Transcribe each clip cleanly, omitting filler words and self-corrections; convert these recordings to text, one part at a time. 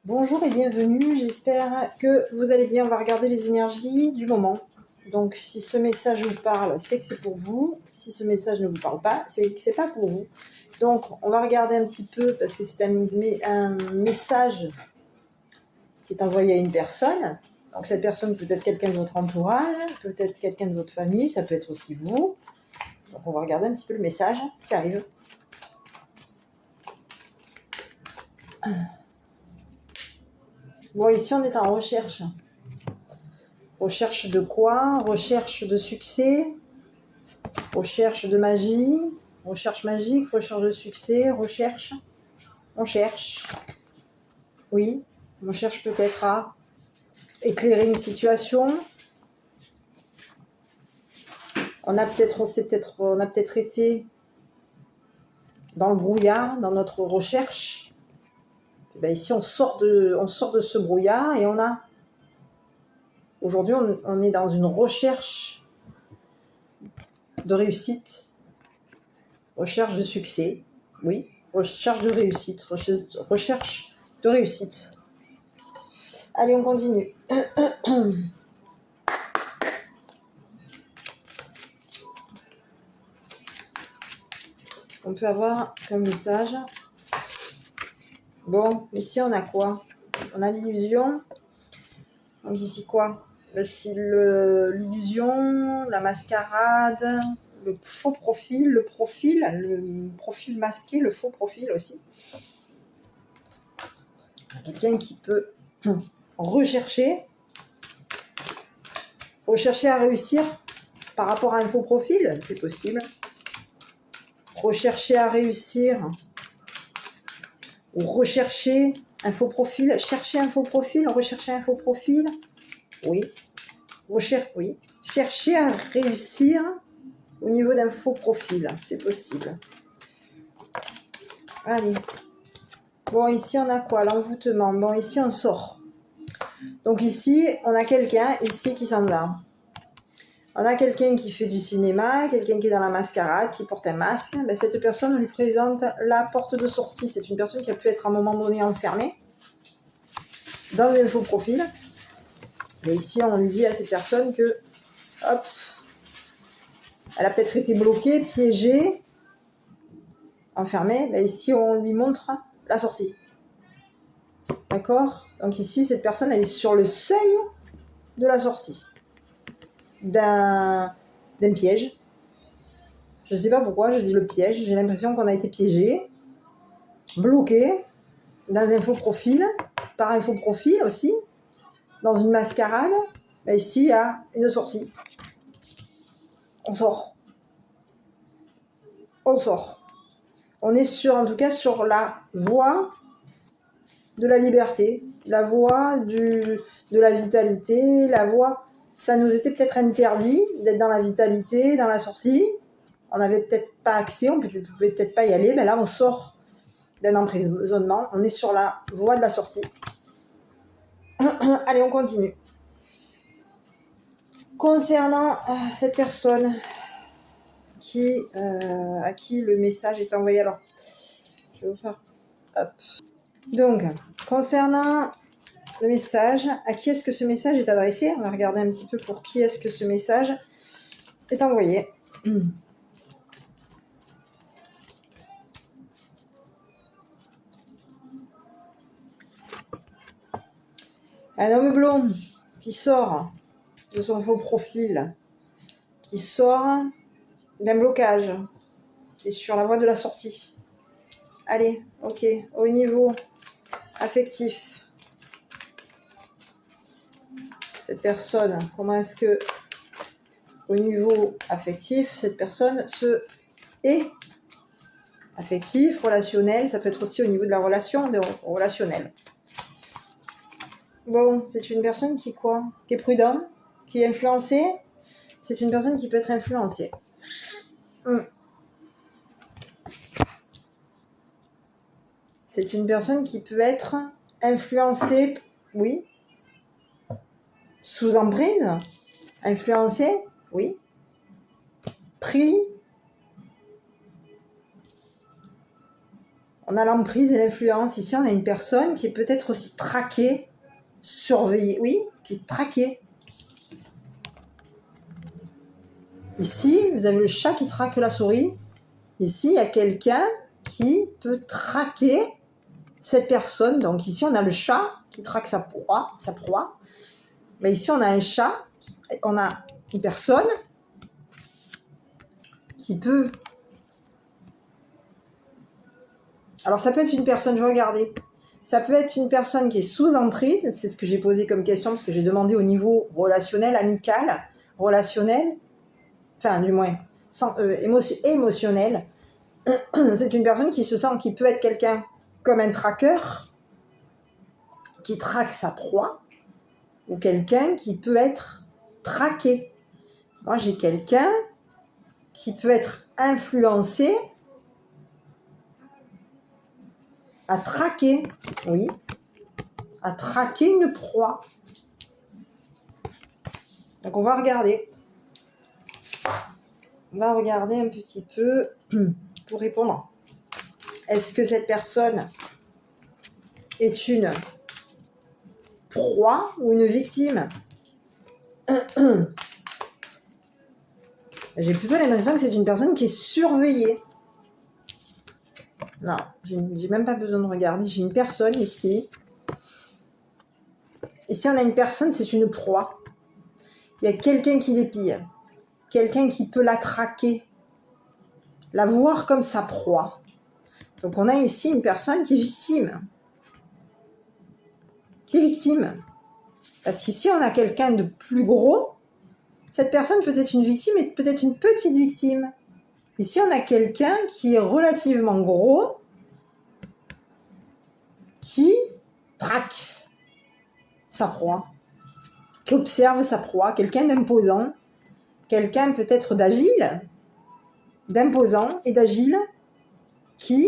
Bonjour et bienvenue, j'espère que vous allez bien. On va regarder les énergies du moment. Donc si ce message vous parle, c'est que c'est pour vous. Si ce message ne vous parle pas, c'est que c'est pas pour vous. Donc on va regarder un petit peu parce que c'est un message qui est envoyé à une personne. Donc cette personne peut être quelqu'un de votre entourage, peut être quelqu'un de votre famille, ça peut être aussi vous. Donc on va regarder un petit peu le message qui arrive. Bon, ici on est en recherche. Recherche de quoi? Recherche de succès, recherche de magie, recherche magique, recherche de succès, recherche. On cherche. Oui, on cherche peut-être à éclairer une situation. On a peut-être été dans le brouillard, dans notre recherche. Et bien ici, on sort de ce brouillard et aujourd'hui, on est dans une recherche de réussite, recherche de succès. Oui, recherche de réussite, recherche de réussite. Allez, on continue. Ce qu'on peut avoir comme message. Bon, ici on a quoi? On a l'illusion. Donc ici quoi? L'illusion, la mascarade, le faux profil, le profil masqué, le faux profil aussi. Quelqu'un qui peut rechercher à réussir par rapport à un faux profil, c'est possible. Rechercher à réussir ou rechercher un faux profil, chercher un faux profil, rechercher un faux profil, oui. Oui. Chercher à réussir au niveau d'un faux profil, c'est possible. Allez. Bon, ici on a quoi? L'envoûtement. Bon, ici on sort. Donc ici, on a quelqu'un ici qui s'en va. On a quelqu'un qui fait du cinéma, quelqu'un qui est dans la mascarade, qui porte un masque. Ben, cette personne, on lui présente la porte de sortie. C'est une personne qui a pu être à un moment donné enfermée dans un faux profil. Et ici, on lui dit à cette personne que, hop, elle a peut-être été bloquée, piégée, enfermée. Ben ici, on lui montre la sortie. D'accord? Donc ici, cette personne, elle est sur le seuil de la sortie d'un piège. Je ne sais pas pourquoi je dis le piège. J'ai l'impression qu'on a été piégé, bloqué dans un faux profil, par un faux profil aussi, dans une mascarade. Ben ici, il y a une sortie. On sort. On sort. On est en tout cas sur la voie de la liberté, la voie de la vitalité, la voie... Ça nous était peut-être interdit d'être dans la vitalité, dans la sortie. On n'avait peut-être pas accès, on ne pouvait peut-être pas y aller. Mais là, on sort d'un emprisonnement. On est sur la voie de la sortie. Allez, on continue. Concernant cette personne à qui le message est envoyé, alors, je vais vous faire... Hop. Donc, concernant le message, à qui est-ce que ce message est adressé? On va regarder un petit peu pour qui est-ce que ce message est envoyé. Un homme blond qui sort de son faux profil, qui sort d'un blocage, qui est sur la voie de la sortie. Allez, ok, au niveau affectif, cette personne, comment est-ce que, au niveau affectif, cette personne est affectif, relationnel, ça peut être aussi au niveau de la relation, relationnelle. Bon, c'est une personne qui est prudente, qui est influencée. C'est une personne qui peut être influencée. C'est une personne qui peut être influencée, oui, sous emprise, influencée, oui, pris. On a l'emprise et l'influence. Ici, on a une personne qui est peut-être aussi traquée, surveillée. Oui, qui est traquée. Ici, vous avez le chat qui traque la souris. Ici, il y a quelqu'un qui peut traquer cette personne. Donc ici, on a le chat qui traque sa proie. Mais ici, on a un chat, on a une personne qui peut... Alors, ça peut être une personne, je vais regarder. Ça peut être une personne qui est sous emprise. C'est ce que j'ai posé comme question, parce que j'ai demandé au niveau relationnel, amical, relationnel, enfin, du moins, émotionnel. C'est une personne qui se sent, qui peut être quelqu'un comme un tracker, qui traque sa proie, ou quelqu'un qui peut être traqué. Moi, j'ai quelqu'un qui peut être influencé à traquer, oui, à traquer une proie. Donc, on va regarder. On va regarder un petit peu pour répondre. Est-ce que cette personne est une proie ou une victime? J'ai plutôt l'impression que c'est une personne qui est surveillée. Non, j'ai même pas besoin de regarder. J'ai une personne ici. Ici, on a une personne, c'est une proie. Il y a quelqu'un qui l'épille. Quelqu'un qui peut la traquer. La voir comme sa proie. Donc, on a ici une personne qui est victime. Qui est victime. Parce qu'ici, on a quelqu'un de plus gros. Cette personne peut être une victime et peut-être une petite victime. Ici, on a quelqu'un qui est relativement gros, qui traque sa proie, qui observe sa proie, quelqu'un d'imposant, quelqu'un peut-être d'agile, d'imposant et d'agile, qui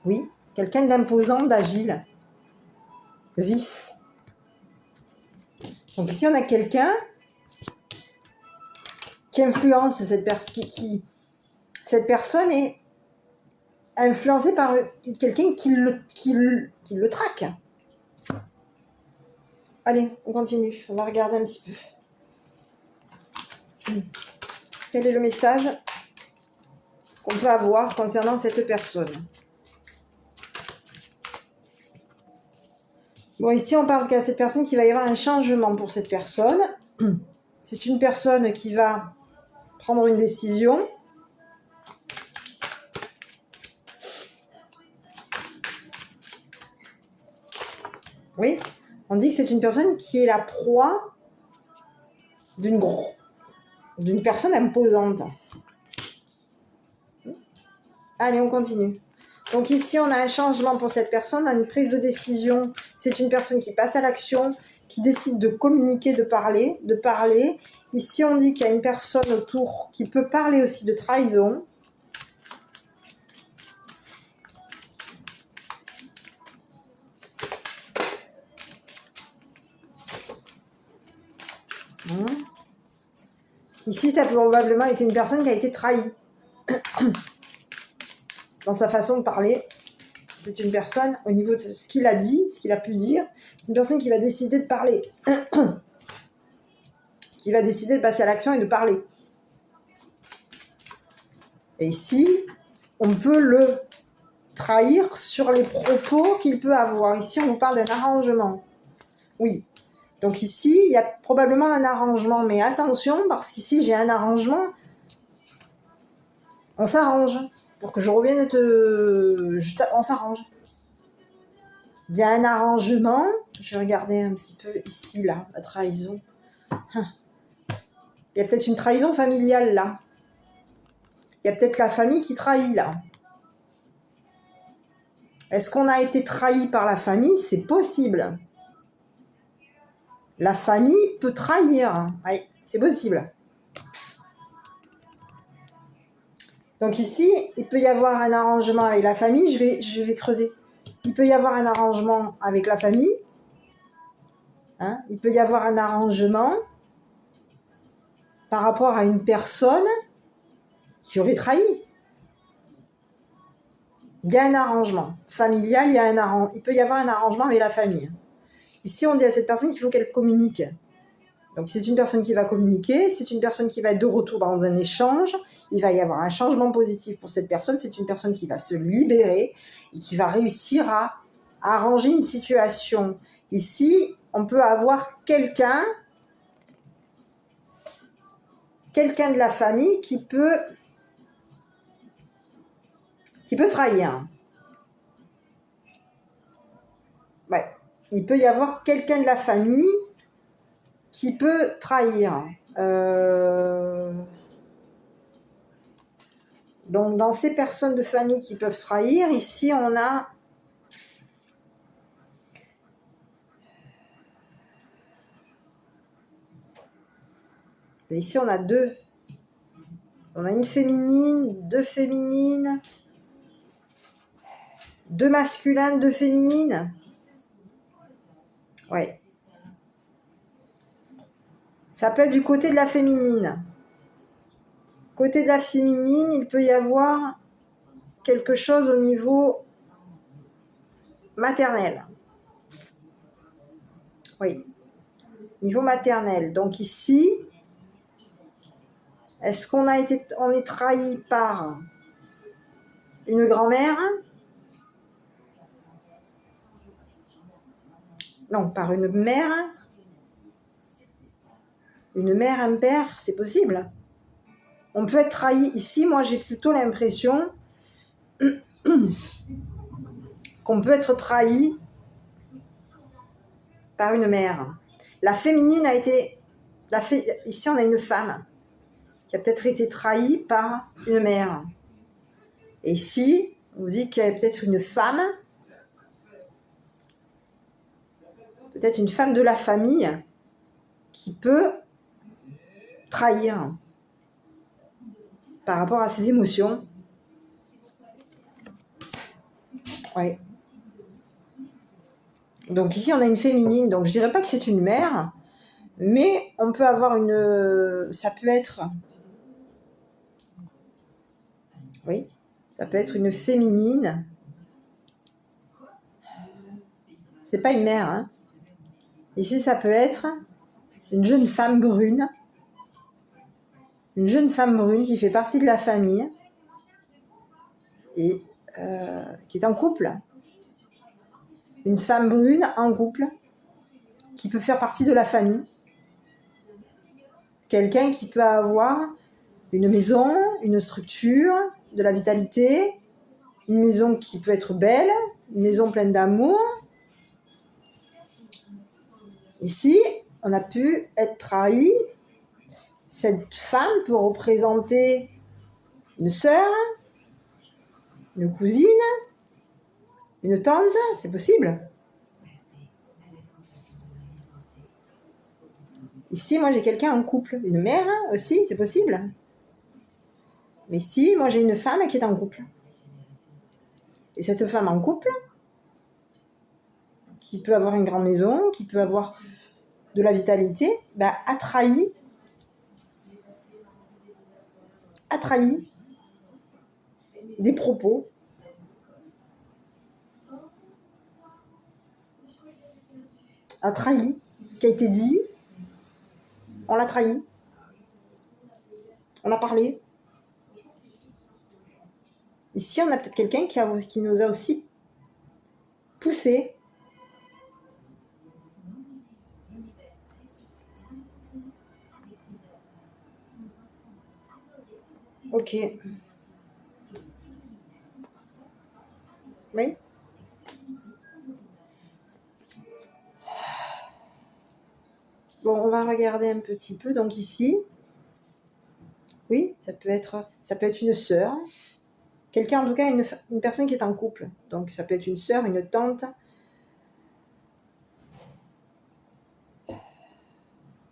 oui, quelqu'un d'imposant, d'agile, vif. Donc ici, on a quelqu'un qui influence cette personne, cette personne est influencée par quelqu'un qui le traque. Allez, on continue. On va regarder un petit peu. Quel est le message qu'on peut avoir concernant cette personne? Bon, ici, on parle qu'à cette personne qu'il va y avoir un changement pour cette personne. C'est une personne qui va prendre une décision. Oui, on dit que c'est une personne qui est la proie d'une personne imposante. Allez, on continue. Donc ici, on a un changement pour cette personne, on a une prise de décision. C'est une personne qui passe à l'action, qui décide de communiquer, de parler. Ici, on dit qu'il y a une personne autour qui peut parler aussi de trahison. Ici, ça a probablement été une personne qui a été trahie. Dans sa façon de parler, c'est une personne, au niveau de ce qu'il a dit, ce qu'il a pu dire, c'est une personne qui va décider de parler. Qui va décider de passer à l'action et de parler. Et ici, on peut le trahir sur les propos qu'il peut avoir. Ici, on vous parle d'un arrangement. Oui. Donc ici, il y a probablement un arrangement. Mais attention, parce qu'ici, j'ai un arrangement. On s'arrange. Pour que je revienne on s'arrange. Il y a un arrangement. Je vais regarder un petit peu ici, là, la trahison. Il y a peut-être une trahison familiale, là. Il y a peut-être la famille qui trahit, là. Est-ce qu'on a été trahi par la famille? C'est possible. La famille peut trahir. Oui, c'est possible. Donc ici, il peut y avoir un arrangement avec la famille. Je vais creuser. Il peut y avoir un arrangement avec la famille. Il peut y avoir un arrangement par rapport à une personne qui aurait trahi. Il y a un arrangement familial, il peut y avoir un arrangement avec la famille. Ici, on dit à cette personne qu'il faut qu'elle communique. Donc, c'est une personne qui va communiquer, c'est une personne qui va être de retour dans un échange, il va y avoir un changement positif pour cette personne, c'est une personne qui va se libérer et qui va réussir à arranger une situation. Ici, on peut avoir quelqu'un de la famille qui peut trahir. Ouais. Il peut y avoir quelqu'un de la famille qui peut trahir. Donc, dans ces personnes de famille qui peuvent trahir, ici, on a... Ici, on a deux. On a une féminine, deux féminines, deux masculines, deux féminines. Ouais. Ça peut être du côté de la féminine. Côté de la féminine, il peut y avoir quelque chose au niveau maternel. Oui. Niveau maternel. Donc ici, est-ce qu'on est trahi par une grand-mère? Non, par une mère. Une mère, un père, c'est possible. On peut être trahi. Ici, moi, j'ai plutôt l'impression qu'on peut être trahi par une mère. La féminine a été... Ici, on a une femme qui a peut-être été trahie par une mère. Et ici, on dit qu'il y a peut-être une femme de la famille qui peut trahir par rapport à ses émotions. Oui. Donc ici, on a une féminine. Donc je dirais pas que c'est une mère, mais on peut avoir ça peut être... Oui, ça peut être une féminine. C'est pas une mère, hein. Ici, ça peut être une jeune femme brune. Une jeune femme brune qui fait partie de la famille et qui est en couple. Une femme brune en couple qui peut faire partie de la famille. Quelqu'un qui peut avoir une maison, une structure, de la vitalité, une maison qui peut être belle, une maison pleine d'amour. Ici, on a pu être trahi. Cette femme peut représenter une sœur, une cousine, une tante, c'est possible. Ici, moi, j'ai quelqu'un en couple. Une mère aussi, c'est possible. Mais si, moi, j'ai une femme qui est en couple. Et cette femme en couple, qui peut avoir une grande maison, qui peut avoir de la vitalité, a trahi des propos. A trahi ce qui a été dit. On l'a trahi. On a parlé. Ici, on a peut-être quelqu'un qui nous a aussi poussé. Ok. Oui. Bon, on va regarder un petit peu. Donc ici, oui, ça peut être une sœur. Quelqu'un, en tout cas, une personne qui est en couple. Donc ça peut être une sœur, une tante,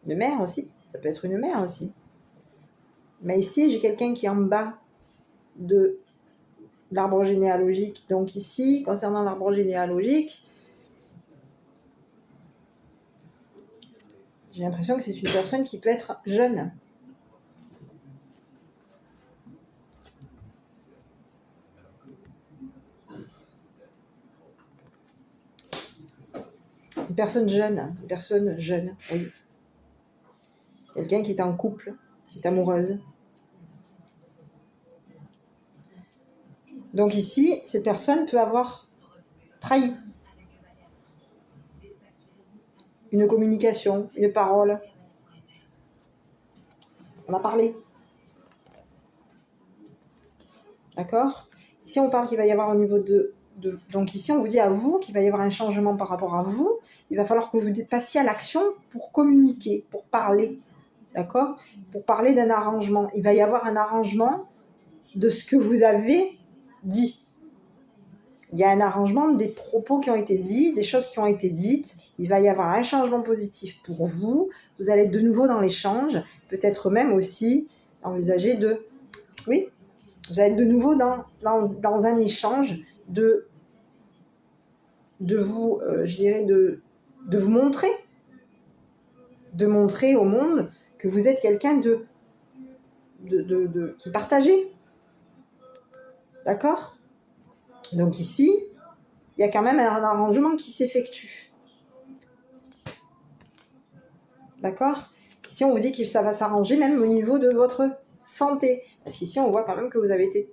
une mère aussi. Ça peut être une mère aussi. Mais ici, j'ai quelqu'un qui est en bas de l'arbre généalogique. Donc ici, concernant l'arbre généalogique, j'ai l'impression que c'est une personne qui peut être jeune. personne jeune, oui. Quelqu'un qui est en couple, qui est amoureuse. Donc ici, cette personne peut avoir trahi une communication, une parole. On a parlé. D'accord? Ici, on parle qu'il va y avoir au niveau de... Donc ici, on vous dit à vous qu'il va y avoir un changement par rapport à vous. Il va falloir que vous passiez à l'action pour communiquer, pour parler. D'accord? Pour parler d'un arrangement. Il va y avoir un arrangement de ce que vous avez dit. Il y a un arrangement des propos qui ont été dits, des choses qui ont été dites. Il va y avoir un changement positif pour vous. Vous allez être de nouveau dans l'échange. Peut-être même aussi envisager de... Oui, vous allez être de nouveau dans un échange de vous, je dirais, de vous montrer. De montrer au monde que vous êtes quelqu'un qui partagez. D'accord? Donc ici, il y a quand même un arrangement qui s'effectue. D'accord? Ici, on vous dit que ça va s'arranger même au niveau de votre santé. Parce qu'ici, on voit quand même que vous avez été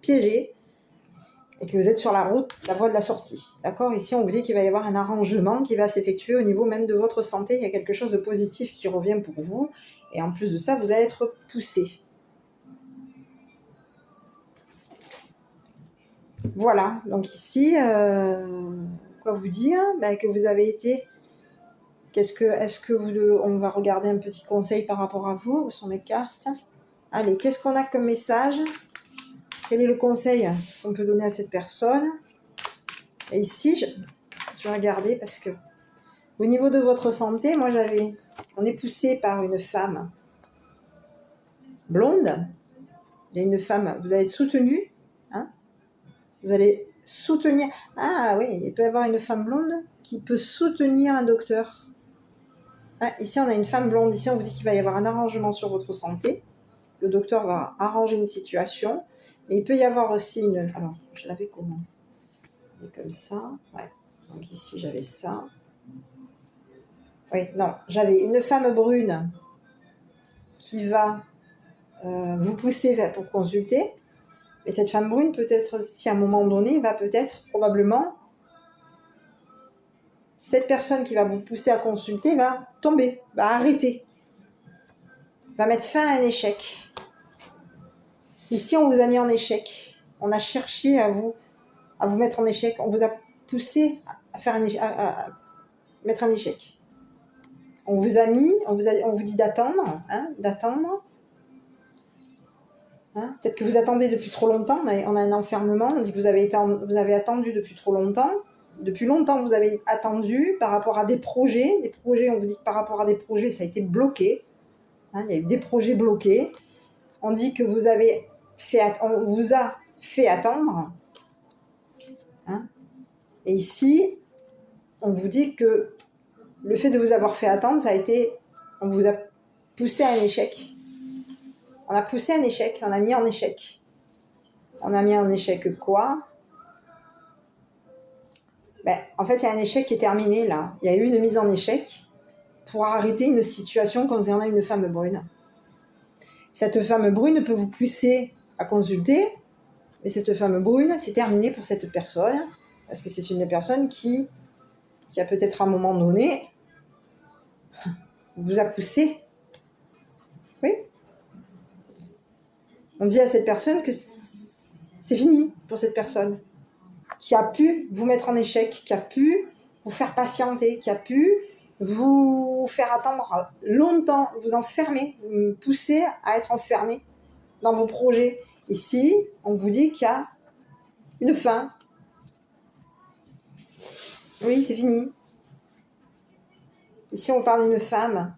piégé et que vous êtes sur la route, la voie de la sortie. D'accord? Ici, on vous dit qu'il va y avoir un arrangement qui va s'effectuer au niveau même de votre santé. Il y a quelque chose de positif qui revient pour vous. Et en plus de ça, vous allez être poussé. Voilà. Donc ici, quoi vous dire? Que vous avez été... on va regarder un petit conseil par rapport à vous? Où sont les cartes? Allez, qu'est-ce qu'on a comme message? Quel est le conseil qu'on peut donner à cette personne? Et ici, je vais regarder parce que au niveau de votre santé, on est poussé par une femme blonde. Il y a une femme, vous allez être soutenu. Hein? Vous allez soutenir. Ah oui, il peut y avoir une femme blonde qui peut soutenir un docteur. Ah, ici, on a une femme blonde. Ici, on vous dit qu'il va y avoir un arrangement sur votre santé. Le docteur va arranger une situation. Mais il peut y avoir aussi une... Alors, je l'avais comment? Comme ça. Ouais. Donc ici, j'avais ça. Oui, non. J'avais une femme brune qui va vous pousser pour consulter. Et cette femme brune, peut-être, si à un moment donné, va peut-être, probablement, cette personne qui va vous pousser à consulter va tomber, va arrêter, va mettre fin à un échec. Ici, on vous a mis en échec. On a cherché à vous mettre en échec. On vous a poussé à faire à mettre un échec. On vous a mis, on vous dit d'attendre, d'attendre. Peut-être que vous attendez depuis trop longtemps. On a un enfermement. On dit que vous avez attendu depuis trop longtemps. Depuis longtemps, vous avez attendu par rapport à des projets. Des projets, on vous dit que par rapport à des projets, ça a été bloqué. Il y a eu des projets bloqués. On dit que on vous a fait attendre. Et ici, on vous dit que le fait de vous avoir fait attendre, on vous a poussé à un échec. On a poussé un échec, on a mis en échec. On a mis en échec quoi? En fait, il y a un échec qui est terminé là. Il y a eu une mise en échec pour arrêter une situation concernant une femme brune. Cette femme brune peut vous pousser à consulter, mais cette femme brune, c'est terminé pour cette personne, parce que c'est une personne qui a peut-être à un moment donné vous a poussé. Oui. On dit à cette personne que c'est fini pour cette personne, qui a pu vous mettre en échec, qui a pu vous faire patienter, qui a pu vous faire attendre longtemps, vous enfermer, vous pousser à être enfermé dans vos projets. Ici, on vous dit qu'il y a une fin. Oui, c'est fini. Ici, on parle d'une femme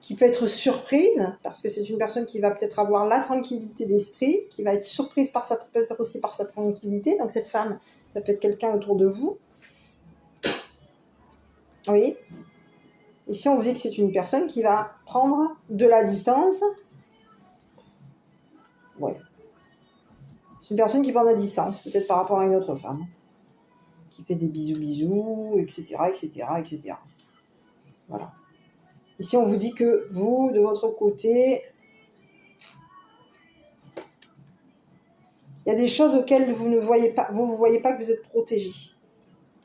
qui peut être surprise, parce que c'est une personne qui va peut-être avoir la tranquillité d'esprit, qui va être surprise peut-être aussi par sa tranquillité. Donc cette femme, ça peut être quelqu'un autour de vous. Oui. Ici, on vous dit que c'est une personne qui va prendre de la distance. Oui. C'est une personne qui prend de la distance, peut-être par rapport à une autre femme. qui fait des bisous, etc., etc., etc. Voilà. Ici, on vous dit que vous, de votre côté, il y a des choses auxquelles vous ne voyez pas, vous ne voyez pas que vous êtes protégé.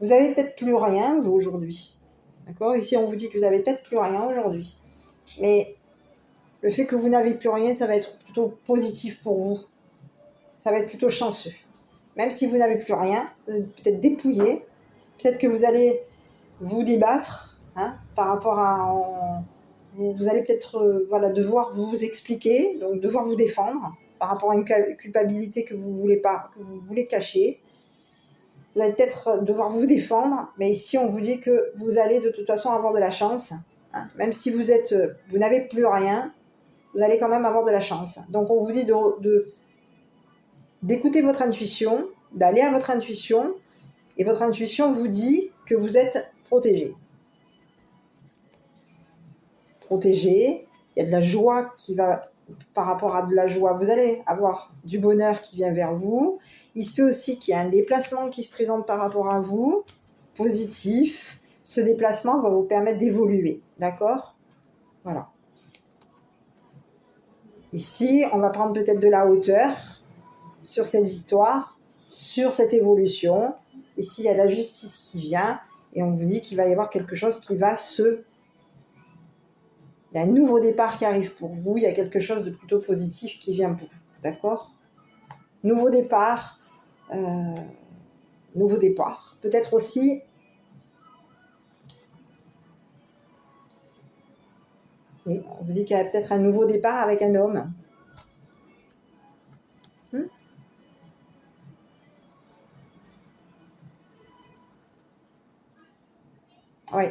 Vous avez peut-être plus rien, vous, aujourd'hui. D'accord? Ici, on vous dit que vous n'avez peut-être plus rien aujourd'hui. Mais le fait que vous n'avez plus rien, ça va être plutôt positif pour vous. Ça va être plutôt chanceux. Même si vous n'avez plus rien, vous êtes peut-être dépouillé. Peut-être que vous allez vous débattre par rapport à... Vous allez peut-être devoir vous expliquer, donc devoir vous défendre par rapport à une culpabilité que vous voulez cacher. Vous allez peut-être devoir vous défendre, mais ici on vous dit que vous allez de toute façon avoir de la chance. Même si vous n'avez plus rien, vous allez quand même avoir de la chance. Donc on vous dit d'écouter votre intuition, d'aller à votre intuition, et votre intuition vous dit que vous êtes protégé. Protégé, il y a de la joie qui va, par rapport à de la joie, vous allez avoir du bonheur qui vient vers vous. Il se peut aussi qu'il y ait un déplacement qui se présente par rapport à vous, positif. Ce déplacement va vous permettre d'évoluer, d'accord? Voilà. Ici, on va prendre peut-être de la hauteur sur cette victoire, sur cette évolution. Ici, il y a la justice qui vient et on vous dit qu'il va y avoir quelque chose qui va il y a un nouveau départ qui arrive pour vous, il y a quelque chose de plutôt positif qui vient pour vous, d'accord? Nouveau départ. Peut-être aussi, oui, on vous dit qu'il y a peut-être un nouveau départ avec un homme. Oui.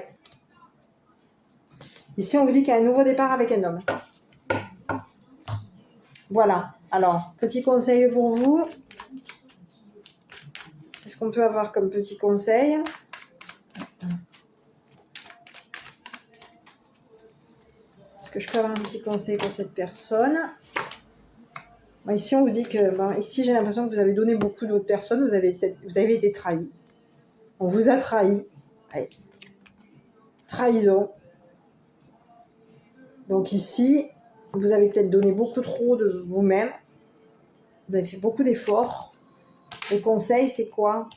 Ici, on vous dit qu'il y a un nouveau départ avec un homme. Voilà. Alors, petit conseil pour vous. Qu'est-ce qu'on peut avoir comme petit conseil? Est-ce que je peux avoir un petit conseil pour cette personne? Bon, ici, on vous dit que... ici, j'ai l'impression que vous avez donné beaucoup d'autres personnes. Vous avez été trahi. On vous a trahi. Allez. Trahison. Donc ici, vous avez peut-être donné beaucoup trop de vous-même. Vous avez fait beaucoup d'efforts. Le conseil, c'est quoi?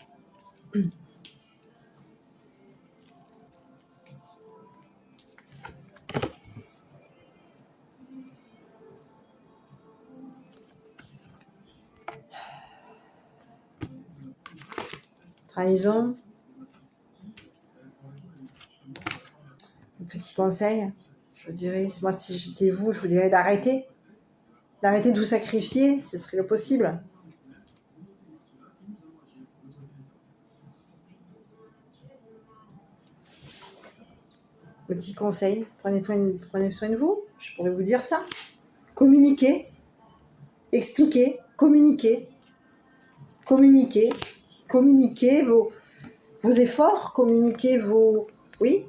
Trahison. Un petit conseil, je vous dirais, moi si j'étais vous, je vous dirais d'arrêter. D'arrêter de vous sacrifier, ce serait le possible. Petit conseil, prenez soin de vous, je pourrais vous dire ça. Communiquez, expliquez, communiquez vos efforts, communiquez vos... Oui,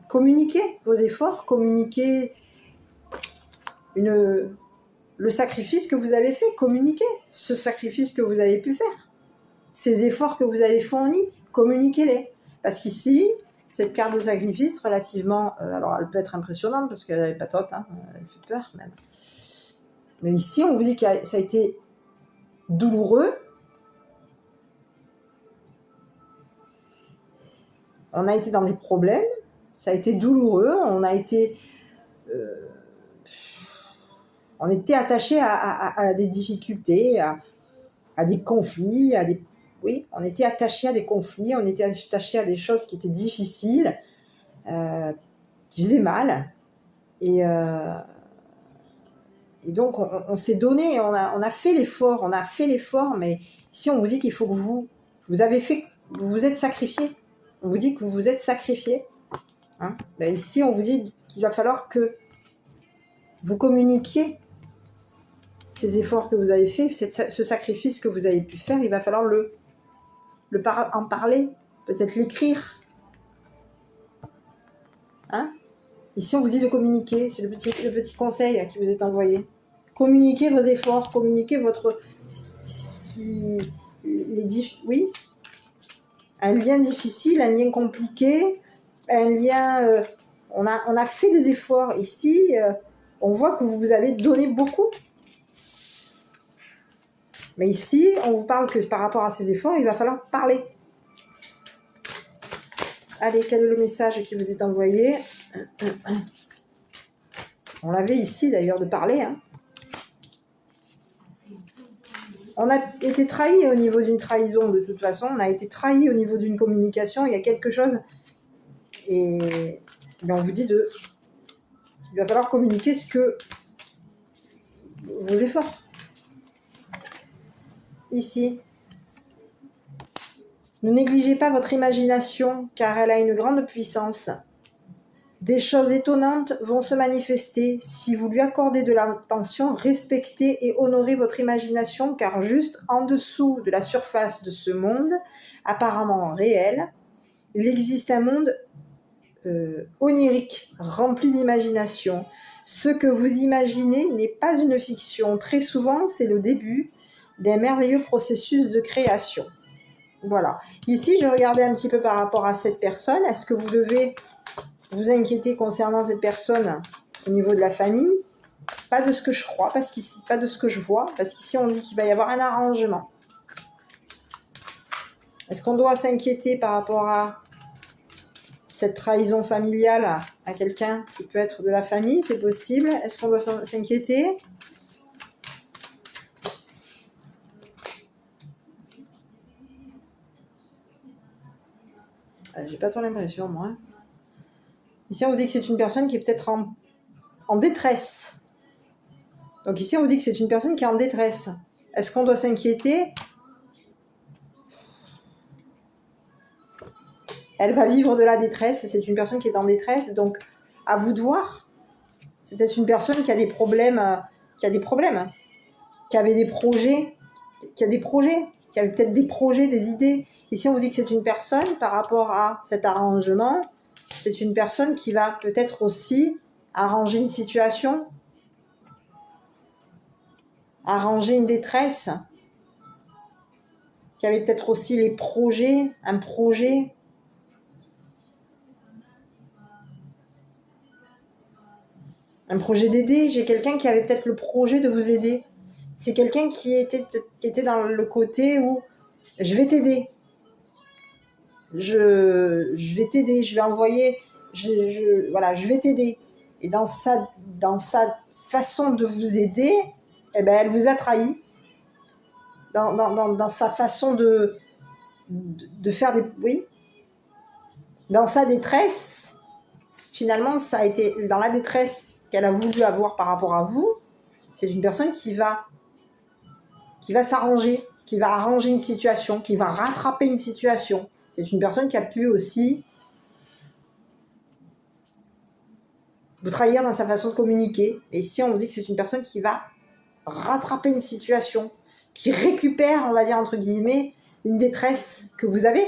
communiquez vos efforts, communiquez le sacrifice que vous avez fait, communiquez ce sacrifice que vous avez pu faire. Ces efforts que vous avez fournis, communiquez-les. Parce qu'ici, cette carte de sacrifice, relativement... alors, elle peut être impressionnante parce qu'elle n'est pas top, elle fait peur même. Mais ici, on vous dit que ça a été douloureux. On a été dans des problèmes. Ça a été douloureux. On était attaché à des difficultés, à des conflits, oui, on était attaché à des conflits, on était attaché à des choses qui étaient difficiles, qui faisaient mal. Et donc, on s'est donné, on a fait l'effort, mais ici, on vous dit qu'il faut que vous vous êtes sacrifié. On vous dit que vous vous êtes sacrifié. Ici, on vous dit qu'il va falloir que vous communiquiez ces efforts que vous avez faits, ce sacrifice que vous avez pu faire, il va falloir en parler, peut-être l'écrire. Ici, on vous dit de communiquer, c'est le petit conseil qui vous est envoyé. Communiquez vos efforts, communiquez oui, un lien difficile, un lien compliqué, un lien... on a fait des efforts ici, on voit que vous avez donné beaucoup. Mais ici, on vous parle que par rapport à ces efforts, il va falloir parler. Allez, quel est le message qui vous est envoyé? On l'avait ici d'ailleurs de parler. Hein. On a été trahi au niveau d'une trahison de toute façon. On a été trahi au niveau d'une communication. Il y a quelque chose. Et on vous dit il va falloir communiquer ce que vos efforts. Ici. Ne négligez pas votre imagination car elle a une grande puissance. Des choses étonnantes vont se manifester. Si vous lui accordez de l'attention, respectez et honorez votre imagination car juste en dessous de la surface de ce monde, apparemment réel, il existe un monde onirique, rempli d'imagination. Ce que vous imaginez n'est pas une fiction. Très souvent, c'est le début d'un merveilleux processus de création. Voilà. Ici, je regardais un petit peu par rapport à cette personne. Est-ce que vous devez vous inquiéter concernant cette personne au niveau de la famille? Pas de ce que je crois, parce qu'ici, pas de ce que je vois, parce qu'ici, on dit qu'il va y avoir un arrangement. Est-ce qu'on doit s'inquiéter par rapport à cette trahison familiale à quelqu'un qui peut être de la famille? C'est possible. Est-ce qu'on doit s'inquiéter? J'ai pas trop l'impression, moi. Ici, on vous dit que c'est une personne qui est peut-être en détresse. Donc ici, on vous dit que c'est une personne qui est en détresse. Est-ce qu'on doit s'inquiéter? Elle va vivre de la détresse. C'est une personne qui est en détresse. Donc, à vous de voir. C'est peut-être une personne qui a des problèmes, qui avait des projets, qui avait peut-être des projets, des idées. Ici, on vous dit que c'est une personne, par rapport à cet arrangement, c'est une personne qui va peut-être aussi arranger une situation, arranger une détresse, qui avait peut-être aussi les projets, un projet. Un projet d'aider. J'ai quelqu'un qui avait peut-être le projet de vous aider. C'est quelqu'un qui était dans le côté où je vais t'aider. Je vais t'aider, je vais envoyer, voilà, je vais t'aider. Et dans sa façon de vous aider, eh ben, elle vous a trahi. Dans sa façon de faire des... Oui. Dans sa détresse, finalement, ça a été dans la détresse qu'elle a voulu avoir par rapport à vous. C'est une personne qui va s'arranger, qui va arranger une situation, qui va rattraper une situation. C'est une personne qui a pu aussi vous trahir dans sa façon de communiquer. Et ici, on vous dit que c'est une personne qui va rattraper une situation, qui récupère, on va dire entre guillemets, une détresse que vous avez.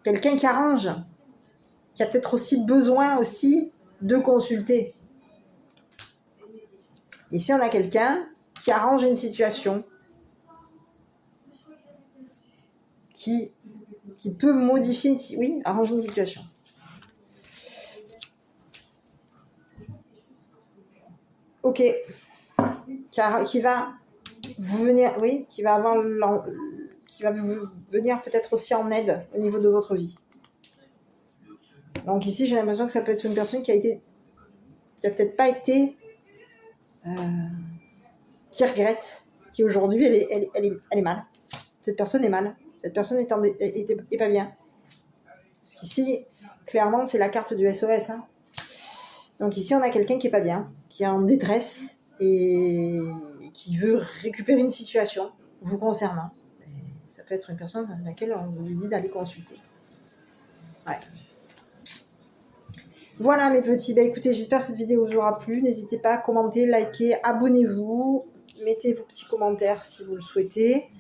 Quelqu'un qui arrange, qui a peut-être aussi besoin aussi de consulter. Ici, on a quelqu'un qui arrange une situation, qui peut modifier, arranger une situation. Ok, qui va vous venir, qui va vous venir peut-être aussi en aide au niveau de votre vie. Donc ici, j'ai l'impression que ça peut être une personne qui a peut-être pas été, qui regrette, qui aujourd'hui, elle est mal. Cette personne est mal. Cette personne est pas bien. Parce qu'ici, clairement, c'est la carte du SOS. Hein. Donc ici, on a quelqu'un qui est pas bien, qui est en détresse et qui veut récupérer une situation vous concernant. Et ça peut être une personne à laquelle on vous dit d'aller consulter. Ouais. Voilà mes petits, écoutez, j'espère que cette vidéo vous aura plu. N'hésitez pas à commenter, liker, abonnez-vous. Mettez vos petits commentaires si vous le souhaitez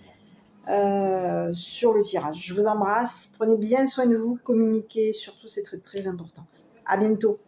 sur le tirage. Je vous embrasse, prenez bien soin de vous, communiquez, surtout c'est très très important. À bientôt.